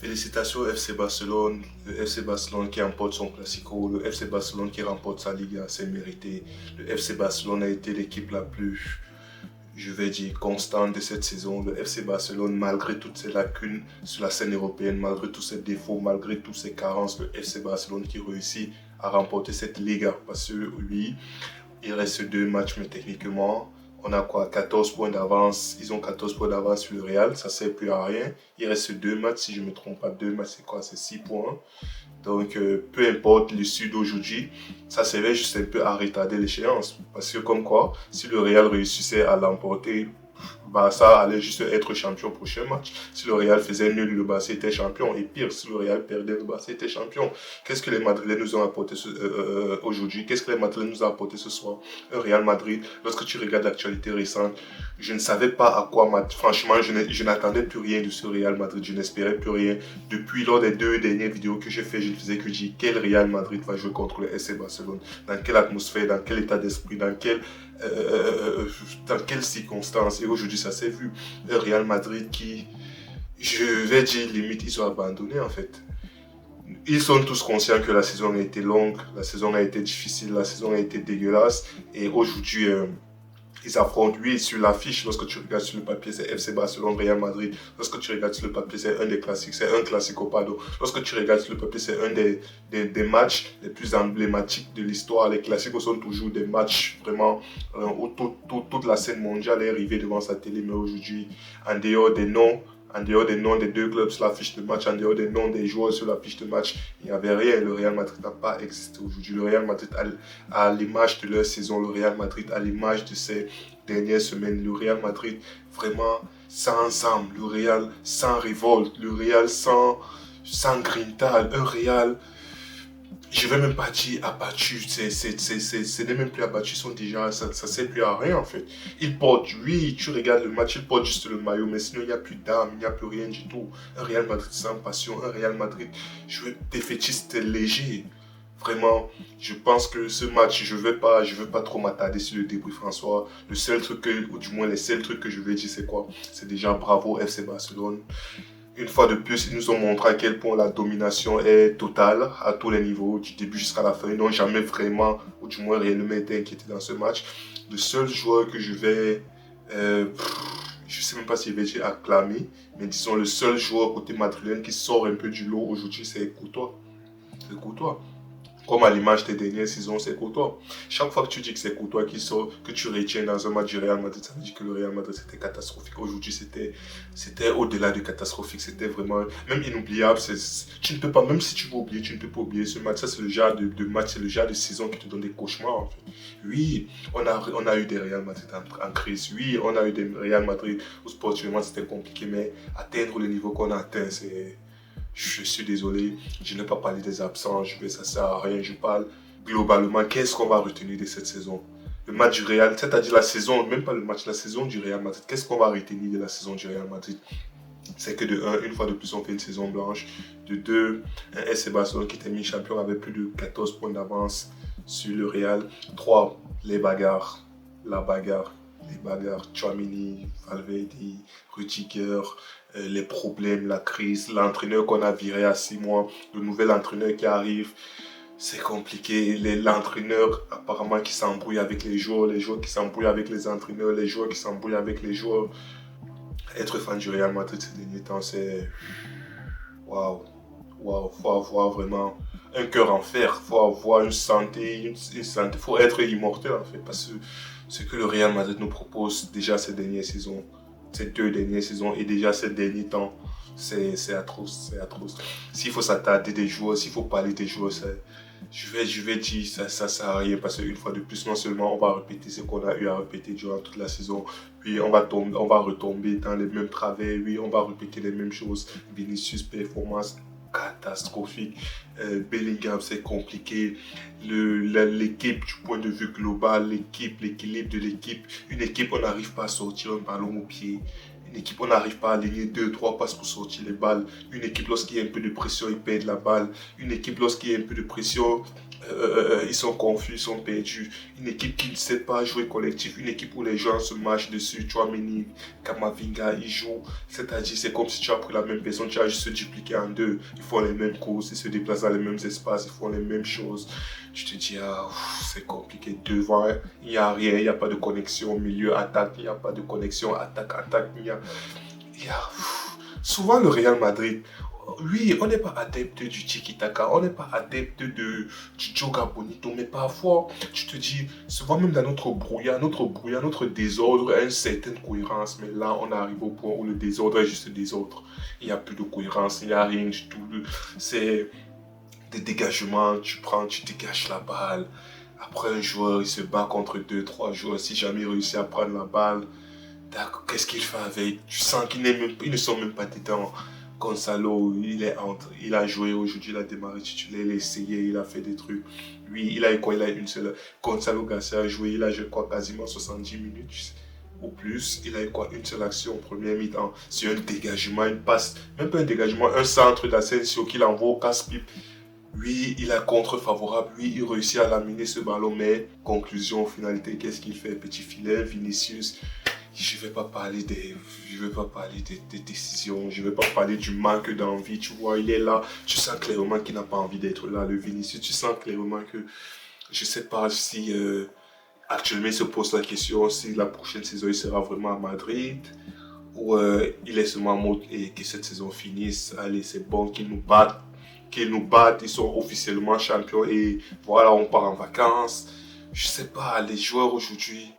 Félicitations au FC Barcelone, le FC Barcelone qui remporte son Classico, le FC Barcelone qui remporte sa Liga, c'est mérité. Le FC Barcelone a été l'équipe la plus, je vais dire, constante de cette saison. Le FC Barcelone, malgré toutes ses lacunes sur la scène européenne, malgré tous ses défauts, malgré toutes ses carences, le FC Barcelone qui réussit à remporter cette Liga. Parce que oui, il reste deux matchs, mais techniquement, on a quoi 14 points d'avance. Ils ont 14 points d'avance sur le Real. Ça ne sert plus à rien. Il reste deux matchs, si je ne me trompe pas. Deux matchs, c'est quoi? C'est 6 points. Donc, peu importe l'issue d'aujourd'hui, ça servait juste un peu à retarder l'échéance. Parce que comme quoi, si le Real réussissait à l'emporter, Barça allait juste être champion au prochain match. Si le Real faisait nul, le Barça était champion. Et pire, si le Real perdait, le Barça était champion. Qu'est-ce que les Madrilènes nous ont apporté aujourd'hui? Qu'est-ce que les Madrilènes nous ont apporté ce soir? Un Real Madrid, lorsque tu regardes l'actualité récente, je ne savais pas à quoi, franchement, je n'attendais plus rien de ce Real Madrid. Je n'espérais plus rien. Depuis lors des deux dernières vidéos que j'ai fait, je ne faisais que dire quel Real Madrid va jouer contre le FC Barcelone. Dans quelle atmosphère, dans quel état d'esprit, dans quelles circonstances. Et aujourd'hui, ça s'est vu. Le Real Madrid qui, je vais dire, limite, ils ont abandonné en fait. Ils sont tous conscients que la saison a été longue, la saison a été difficile, la saison a été dégueulasse. Et aujourd'hui, ils affrontent, oui, sur l'affiche, lorsque tu regardes sur le papier, c'est FC Barcelone, Real Madrid. Lorsque tu regardes sur le papier, c'est un des classiques, c'est un classico, pardon. Lorsque tu regardes sur le papier, c'est un des matchs les plus emblématiques de l'histoire. Les classicos sont toujours des matchs vraiment où toute la scène mondiale est arrivée devant sa télé. Mais aujourd'hui, en dehors des noms, des deux clubs sur la fiche de match, en dehors des noms des joueurs sur la fiche de match, il n'y avait rien. Le Real Madrid n'a pas existé aujourd'hui. Le Real Madrid, à l'image de leur saison, le Real Madrid, à l'image de ces dernières semaines, le Real Madrid, vraiment sans âme, le Real sans révolte, le Real sans grinta, un Real, je ne vais même pas dire abattu, ce n'est même plus abattu, ils sont déjà, ça ne sert plus à rien en fait. Ils portent, oui, tu regardes le match, ils portent juste le maillot, mais sinon il n'y a plus d'âme, il n'y a plus rien du tout. Un Real Madrid sans passion, un Real Madrid défaitiste léger. Vraiment, je pense que ce match, je veux pas trop m'attarder sur le début François. Le seul truc ou du moins les seuls trucs que je vais dire, c'est quoi? C'est déjà bravo FC Barcelone. Une fois de plus, ils nous ont montré à quel point la domination est totale à tous les niveaux, du début jusqu'à la fin. Ils n'ont jamais vraiment, ou du moins réellement été inquiétés dans ce match. Le seul joueur que je vais, je sais même pas si je vais dire acclamer, mais disons le seul joueur côté madrilène qui sort un peu du lot aujourd'hui, c'est Courtois. C'est Courtois. Comme à l'image des dernières saisons, c'est Courtois. Chaque fois que tu dis que c'est Courtois qui sort, que tu retiens dans un match du Real Madrid, ça veut dire que le Real Madrid c'était catastrophique. Aujourd'hui, c'était au-delà de catastrophique. C'était vraiment, même inoubliable. Tu ne peux pas, même si tu veux oublier, tu ne peux pas oublier ce match. Ça, c'est le genre de match, c'est le genre de saison qui te donne des cauchemars, en fait. Oui, on a eu des Real Madrid en crise. Oui, on a eu des Real Madrid où sportivement c'était compliqué, mais atteindre le niveau qu'on a atteint, c'est. Je suis désolé, je n'ai pas parlé des absents, ça ne sert à rien, je parle globalement. Qu'est-ce qu'on va retenir de cette saison? Le match du Real, c'est-à-dire la saison, même pas le match, la saison du Real Madrid. Qu'est-ce qu'on va retenir de la saison du Real Madrid? C'est que de un, une fois de plus, on fait une saison blanche. De deux, un FC Barcelone qui termine champion avec plus de 14 points d'avance sur le Real. Trois, les bagarres, la bagarre, les bagarres, Tchouaméni, Valverde, Rudiger, les problèmes, la crise, l'entraîneur qu'on a viré à 6 mois, le nouvel entraîneur qui arrive, c'est compliqué. L'entraîneur apparemment qui s'embrouille avec les joueurs qui s'embrouillent avec les entraîneurs, les joueurs qui s'embrouillent avec les joueurs. Être fan du Real Madrid ces derniers temps, c'est... Waouh, waouh, faut avoir vraiment un cœur en fer, faut avoir une santé, faut être immortel en fait, parce que ce que le Real Madrid nous propose déjà ces dernières saisons, ces deux dernières saisons et déjà ces derniers temps, c'est atroce, c'est atroce. S'il faut s'attarder des joueurs, s'il faut parler des joueurs, je vais dire ça sert à rien parce qu'une fois de plus, non seulement on va répéter ce qu'on a eu à répéter durant toute la saison, puis on va retomber dans les mêmes travers, oui, on va répéter les mêmes choses. Vinicius, performance catastrophique. Bellingham, c'est compliqué. L'équipe, du point de vue global, l'équilibre de l'équipe. Une équipe, on n'arrive pas à sortir un ballon au pied. Une équipe, on n'arrive pas à aligner 2-3 passes pour sortir les balles. Une équipe, lorsqu'il y a un peu de pression, il perd la balle. Une équipe, lorsqu'il y a un peu de pression, ils sont confus, ils sont perdus. Une équipe qui ne sait pas jouer collectif, une équipe où les gens se marchent dessus. Chouameni, Kamavinga, ils jouent. C'est-à-dire, c'est comme si tu as pris la même personne, tu as juste dupliqué en deux. Ils font les mêmes courses, ils se déplacent dans les mêmes espaces, ils font les mêmes choses. Tu te dis, ah, c'est compliqué. Devant, il n'y a rien, il n'y a pas de connexion. Milieu, attaque, il n'y a pas de connexion. Attaque, attaque, il y a souvent le Real Madrid. Oui, on n'est pas adepte du tiki-taka, on n'est pas adepte du joga bonito, mais parfois, tu te dis, souvent même dans notre désordre a une certaine cohérence, mais là, on arrive au point où le désordre est juste désordre. Il n'y a plus de cohérence, il n'y a rien du tout. C'est des dégagements, tu dégages la balle. Après, un joueur, il se bat contre deux, trois joueurs. Si jamais il réussit à prendre la balle, qu'est-ce qu'il fait avec? Tu sens qu'ils ne sont même pas dedans. Gonzalo, il a joué aujourd'hui, il a démarré titulaire, il a essayé, il a fait des trucs. Lui, il a eu quoi? Il a eu une seule. Gonzalo Garcia a joué, il a joué quoi? Quasiment 70 minutes ou plus. Il a eu quoi? Une seule action en première mi-temps. C'est un dégagement, une passe, même pas un dégagement, un centre d'Asensio qu'il envoie au casse-pipe. Oui, il a contre-favorable, oui, il réussit à laminer ce ballon, mais conclusion, finalité, qu'est-ce qu'il fait? Petit filet, Vinicius. Je ne vais pas parler des décisions, je ne vais pas parler du manque d'envie. Tu vois, il est là, tu sens clairement qu'il n'a pas envie d'être là, le Vinicius. Tu sens clairement que, je ne sais pas si actuellement il se pose la question si la prochaine saison il sera vraiment à Madrid ou il est seulement en mode et que cette saison finisse. Allez, c'est bon qu'ils nous battent, ils sont officiellement champions et voilà, on part en vacances. Je ne sais pas, les joueurs aujourd'hui.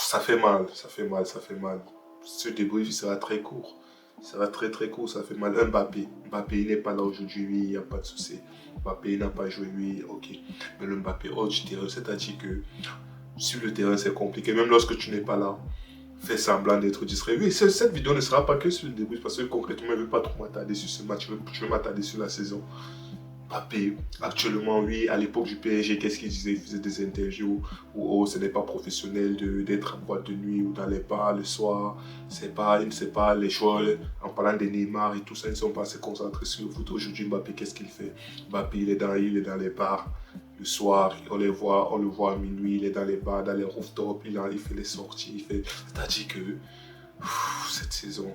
Ça fait mal, ça fait mal, ça fait mal. Ce débrief sera très court. Il sera très très court, ça fait mal. Mbappé, il n'est pas là aujourd'hui, oui, il n'y a pas de souci. Mbappé il n'a pas joué, oui, ok. Mais le Mbappé hors du terrain, c'est-à-dire que sur le terrain c'est compliqué. Même lorsque tu n'es pas là, fais semblant d'être distrait. Oui, cette vidéo ne sera pas que sur le débrief parce que concrètement, je ne veux pas trop m'attarder sur ce match, je veux m'attarder sur la saison. Mbappé, actuellement, oui, à l'époque du PSG, qu'est-ce qu'il disait? Il faisait des interviews où oh, ce n'est pas professionnel d'être en boîte de nuit ou dans les bars le soir. Il ne sait pas les joueurs, en parlant de Neymar et tout ça, ils ne sont pas assez concentrés sur le foot. Aujourd'hui, Mbappé, qu'est-ce qu'il fait? Mbappé, il est dans les bars le soir, on le voit à minuit, il est dans les bars, dans les rooftops, il fait les sorties. C'est-à-dire que cette saison,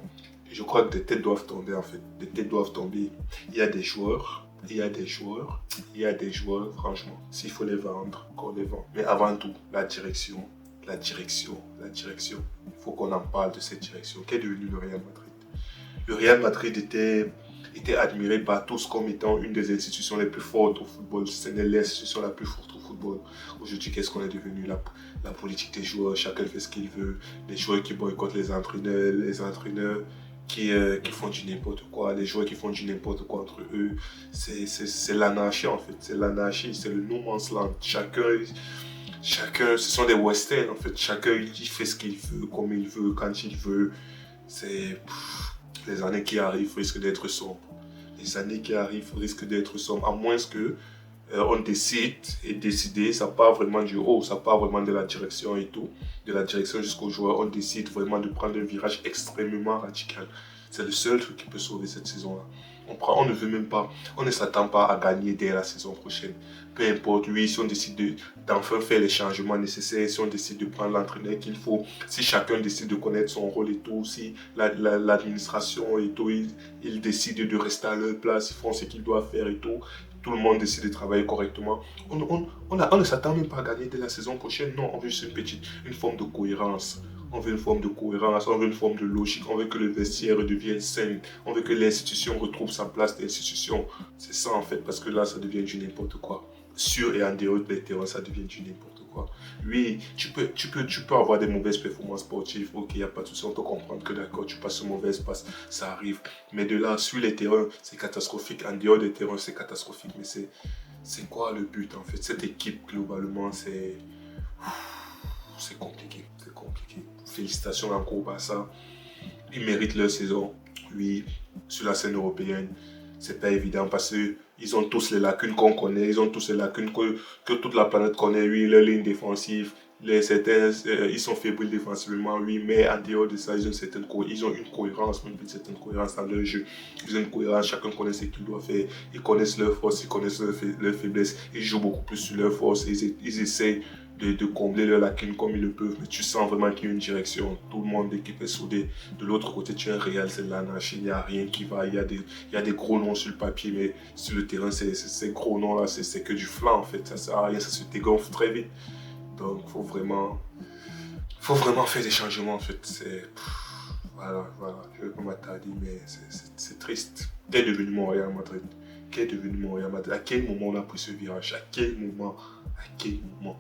je crois que des têtes doivent tomber en fait. Des têtes doivent tomber. Il y a des joueurs. Il y a des joueurs, franchement, s'il faut les vendre, qu'on les vend. Mais avant tout, la direction. Il faut qu'on en parle de cette direction. Qu'est devenu le Real Madrid? Le Real Madrid était admiré par tous comme étant une des institutions les plus fortes au football. C'est l'institution la plus forte au football. Aujourd'hui, qu'est-ce qu'on est devenu? La politique des joueurs, chacun fait ce qu'il veut. Les joueurs qui boycottent les entraîneurs qui font du n'importe quoi, les joueurs qui font du n'importe quoi entre eux. C'est l'anarchie en fait, c'est l'anarchie, c'est le no man's land. Chacun, ce sont des westerns en fait, chacun il fait ce qu'il veut, comme il veut, quand il veut. Les années qui arrivent risquent d'être sombres. Les années qui arrivent risquent d'être sombres, à moins que on décide, et décider, ça part vraiment du haut, ça part vraiment de la direction et tout, de la direction jusqu'aux joueurs, on décide vraiment de prendre un virage extrêmement radical. C'est le seul truc qui peut sauver cette saison-là. On ne veut même pas, on ne s'attend pas à gagner dès la saison prochaine. Peu importe, oui, si on décide d'enfin faire les changements nécessaires, si on décide de prendre l'entraîneur qu'il faut, si chacun décide de connaître son rôle et tout, si l'administration et tout, ils décident de rester à leur place, ils font ce qu'ils doivent faire et tout le monde décide de travailler correctement. On ne s'attend même pas à gagner dès la saison prochaine. Non, on veut juste une forme de cohérence. On veut une forme de cohérence, on veut une forme de logique. On veut que le vestiaire devienne sain. On veut que l'institution retrouve sa place d'institution. C'est ça en fait, parce que là, ça devient du n'importe quoi. Sur et en dehors des terrains, ça devient du n'importe quoi. Oui, tu peux avoir des mauvaises performances sportives. Ok, il n'y a pas de souci, on peut comprendre que d'accord, tu passes une mauvaise passe, ça arrive. Mais de là, sur les terrains, c'est catastrophique. En dehors des terrains, c'est catastrophique. Mais c'est quoi le but en fait? Cette équipe, globalement, c'est compliqué. C'est compliqué. Félicitations encore au Barça. Ils méritent leur saison. Oui, sur la scène européenne, c'est pas évident parce que ils ont tous les lacunes qu'on connaît, ils ont tous les lacunes que toute la planète connaît. Oui, leur ligne défensive, Ils sont fébriles défensivement, oui, mais en dehors de ça, ils ont une cohérence, même une certaine cohérence dans leur jeu. Ils ont une cohérence, chacun connaît ce qu'il doit faire. Ils connaissent leurs forces, ils connaissent leurs faiblesses. Ils jouent beaucoup plus sur leurs forces. Ils essayent de combler leurs lacunes comme ils le peuvent. Mais tu sens vraiment qu'il y a une direction. Tout le monde, l'équipe est soudée. De l'autre côté, tu as un Real, c'est l'anarchie. Il n'y a rien qui va. Il y a des gros noms sur le papier, mais sur le terrain, ces gros noms-là, c'est que du flanc en fait. Ça sert à rien, ça se dégonfle très vite. Donc, faut vraiment faire des changements en fait. Voilà. Je vais pas m'attarder, mais c'est triste. Qu'est devenu mon Real Madrid? Qu'est devenu mon Real Madrid? À quel moment on a pris ce virage? À quel moment? À quel moment?